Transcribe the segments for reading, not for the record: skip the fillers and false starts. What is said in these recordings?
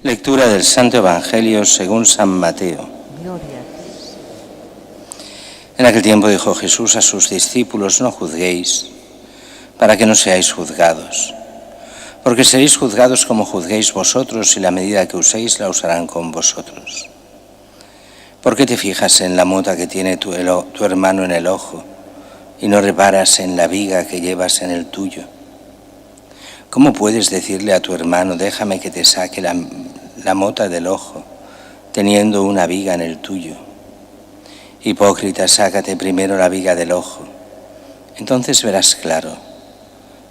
Lectura del Santo Evangelio según San Mateo. Gloria a ti. En aquel tiempo dijo Jesús a sus discípulos: no juzguéis, para que no seáis juzgados. Porque seréis juzgados como juzguéis vosotros, y la medida que uséis la usarán con vosotros. ¿Por qué te fijas en la mota que tiene tu hermano en el ojo y no reparas en la viga que llevas en el tuyo? ¿Cómo puedes decirle a tu hermano: déjame que te saque la mota del ojo, teniendo una viga en el tuyo? Hipócrita, sácate primero la viga del ojo, entonces verás claro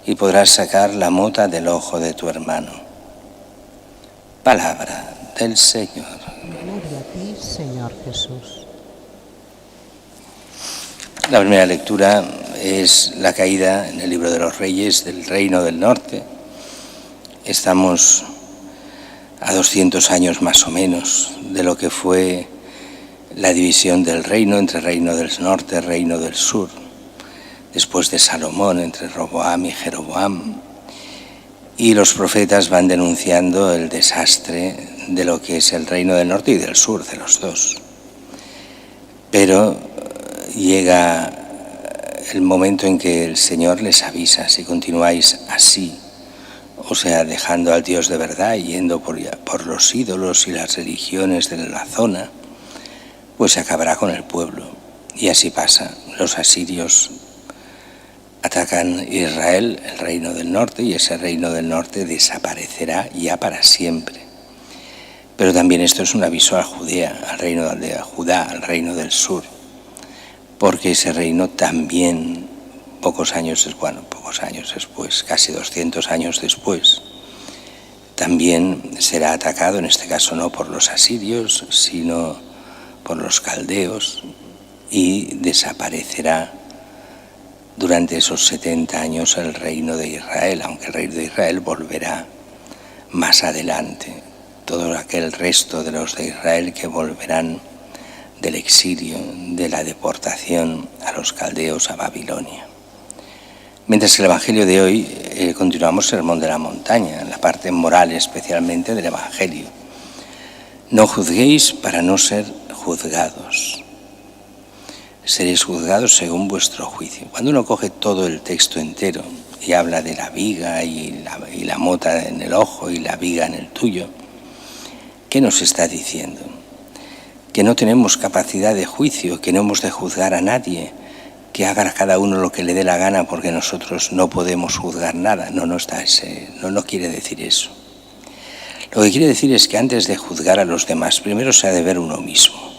y podrás sacar la mota del ojo de tu hermano. Palabra del Señor. Gloria a ti, Señor Jesús. La primera lectura es la caída en el libro de los Reyes del Reino del Norte. Estamos a 200 años más o menos de lo que fue la división del reino entre Reino del Norte y Reino del Sur, después de Salomón, entre Roboam y Jeroboam. Y los profetas van denunciando el desastre de lo que es el Reino del Norte y del Sur, de los dos. Pero llega el momento en que el Señor les avisa: si continuáis así, o sea, dejando al Dios de verdad y yendo por los ídolos y las religiones de la zona, pues se acabará con el pueblo. Y así pasa. Los asirios atacan Israel, el Reino del Norte, y ese Reino del Norte desaparecerá ya para siempre. Pero también esto es un aviso a Judea, al reino de Judá, al Reino del Sur, porque ese reino también, pocos años después, casi 200 años después, también será atacado, en este caso no por los asirios, sino por los caldeos, y desaparecerá durante esos 70 años el reino de Israel, aunque el reino de Israel volverá más adelante. Todo aquel resto de los de Israel que volverán del exilio, de la deportación a los caldeos, a Babilonia. Mientras que el Evangelio de hoy continuamos el Sermón de la Montaña, la parte moral especialmente del Evangelio. No juzguéis para no ser juzgados. Seréis juzgados según vuestro juicio. Cuando uno coge todo el texto entero y habla de la viga y la mota en el ojo y la viga en el tuyo, ¿qué nos está diciendo? Que no tenemos capacidad de juicio, que no hemos de juzgar a nadie, que haga cada uno lo que le dé la gana porque nosotros no podemos juzgar nada. No quiere decir eso. Lo que quiere decir es que antes de juzgar a los demás, primero se ha de ver uno mismo.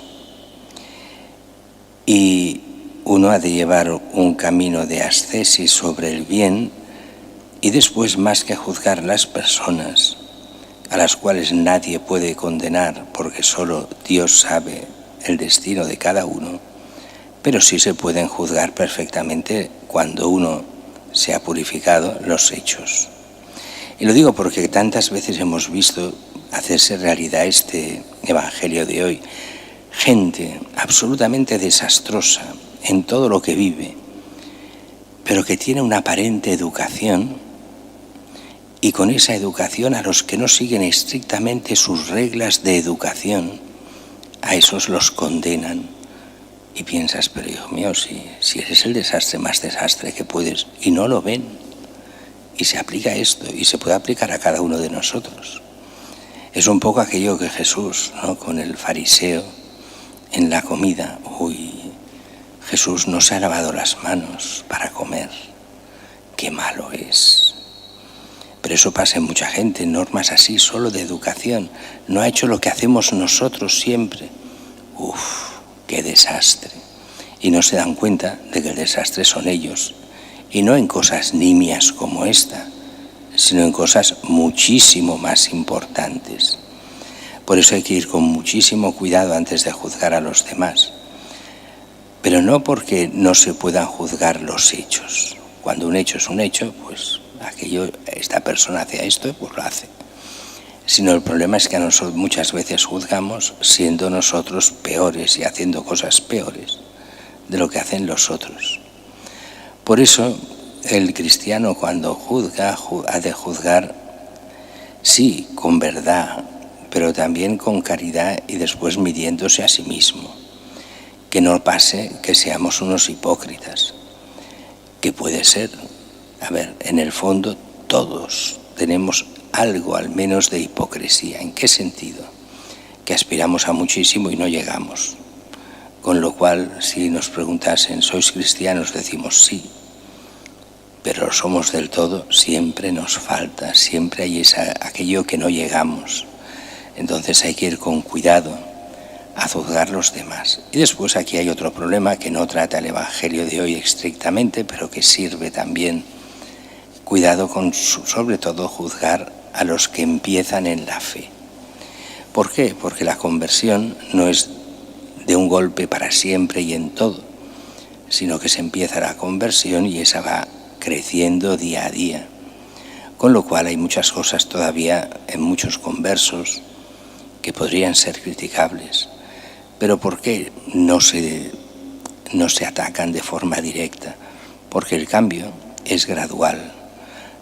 Y uno ha de llevar un camino de ascesis sobre el bien, y después, más que juzgar las personas, a las cuales nadie puede condenar porque solo Dios sabe el destino de cada uno, pero sí se pueden juzgar perfectamente cuando uno se ha purificado los hechos. Y lo digo porque tantas veces hemos visto hacerse realidad este Evangelio de hoy. Gente absolutamente desastrosa en todo lo que vive, pero que tiene una aparente educación, y con esa educación a los que no siguen estrictamente sus reglas de educación, a esos los condenan. Y piensas: pero hijo mío, si eres el desastre más desastre que puedes, y no lo ven. Y se aplica esto, y se puede aplicar a cada uno de nosotros. Es un poco aquello que Jesús, ¿no?, con el fariseo en la comida. Jesús no se ha lavado las manos para comer. Qué malo es. Pero eso pasa en mucha gente, normas así, solo de educación. No ha hecho lo que hacemos nosotros siempre. Qué desastre. Y no se dan cuenta de que el desastre son ellos. Y no en cosas nimias como esta, sino en cosas muchísimo más importantes. Por eso hay que ir con muchísimo cuidado antes de juzgar a los demás. Pero no porque no se puedan juzgar los hechos. Cuando un hecho es un hecho, pues esta persona hace esto, pues lo hace. Sino el problema es que a nosotros muchas veces juzgamos siendo nosotros peores y haciendo cosas peores de lo que hacen los otros. Por eso el cristiano, cuando juzga, ha de juzgar, sí, con verdad, pero también con caridad y después midiéndose a sí mismo. Que no pase que seamos unos hipócritas, que puede ser. A ver, en el fondo todos tenemos algo al menos de hipocresía. ¿En qué sentido? Que aspiramos a muchísimo y no llegamos. Con lo cual, si nos preguntasen, ¿sois cristianos?, decimos sí. Pero lo somos del todo, siempre nos falta, siempre hay aquello que no llegamos. Entonces hay que ir con cuidado a juzgar los demás. Y después aquí hay otro problema que no trata el Evangelio de hoy estrictamente, pero que sirve también. Cuidado con, sobre todo, juzgar a los que empiezan en la fe. ¿Por qué? Porque la conversión no es de un golpe para siempre y en todo, sino que se empieza la conversión y esa va creciendo día a día. Con lo cual hay muchas cosas todavía en muchos conversos que podrían ser criticables. Pero ¿por qué no se atacan de forma directa? Porque el cambio es gradual.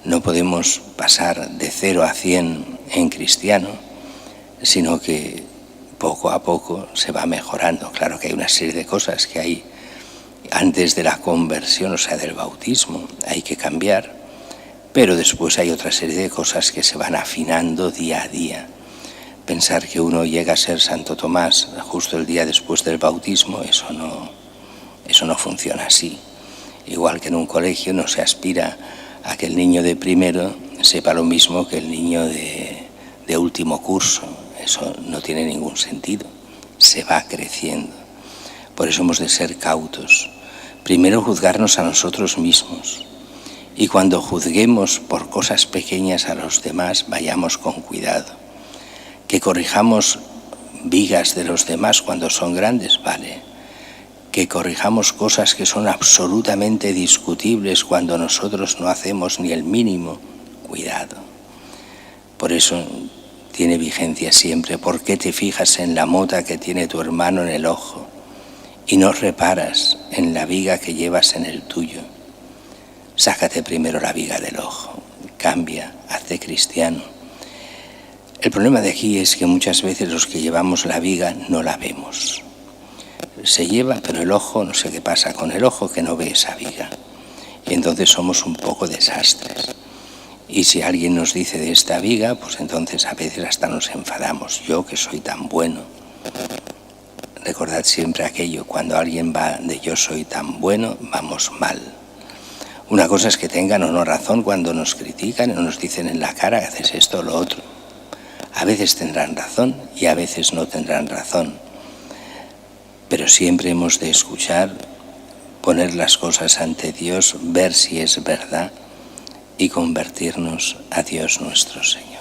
No podemos pasar de 0 a 100 en cristiano, sino que poco a poco se va mejorando. Claro que hay una serie de cosas que hay antes de la conversión, o sea, del bautismo, hay que cambiar, pero después hay otra serie de cosas que se van afinando día a día. Pensar que uno llega a ser Santo Tomás justo el día después del bautismo, eso no funciona así. Igual que en un colegio no se aspira a que el niño de primero sepa lo mismo que el niño de último curso. Eso no tiene ningún sentido. Se va creciendo. Por eso hemos de ser cautos. Primero juzgarnos a nosotros mismos. Y cuando juzguemos por cosas pequeñas a los demás, vayamos con cuidado. Que corrijamos vigas de los demás cuando son grandes, vale. Que corrijamos cosas que son absolutamente discutibles cuando nosotros no hacemos ni el mínimo, cuidado. Por eso tiene vigencia siempre. ¿Por qué te fijas en la mota que tiene tu hermano en el ojo y no reparas en la viga que llevas en el tuyo? Sácate primero la viga del ojo, cambia, hazte cristiano. El problema de aquí es que muchas veces los que llevamos la viga no la vemos. Se lleva, pero el ojo, no sé qué pasa con el ojo que no ve esa viga. Y entonces somos un poco desastres. Y si alguien nos dice de esta viga, pues entonces a veces hasta nos enfadamos. Yo que soy tan bueno. Recordad siempre aquello, cuando alguien va de yo soy tan bueno, vamos mal. Una cosa es que tengan o no razón cuando nos critican o nos dicen en la cara que haces esto o lo otro. A veces tendrán razón y a veces no tendrán razón. Pero siempre hemos de escuchar, poner las cosas ante Dios, ver si es verdad y convertirnos a Dios nuestro Señor.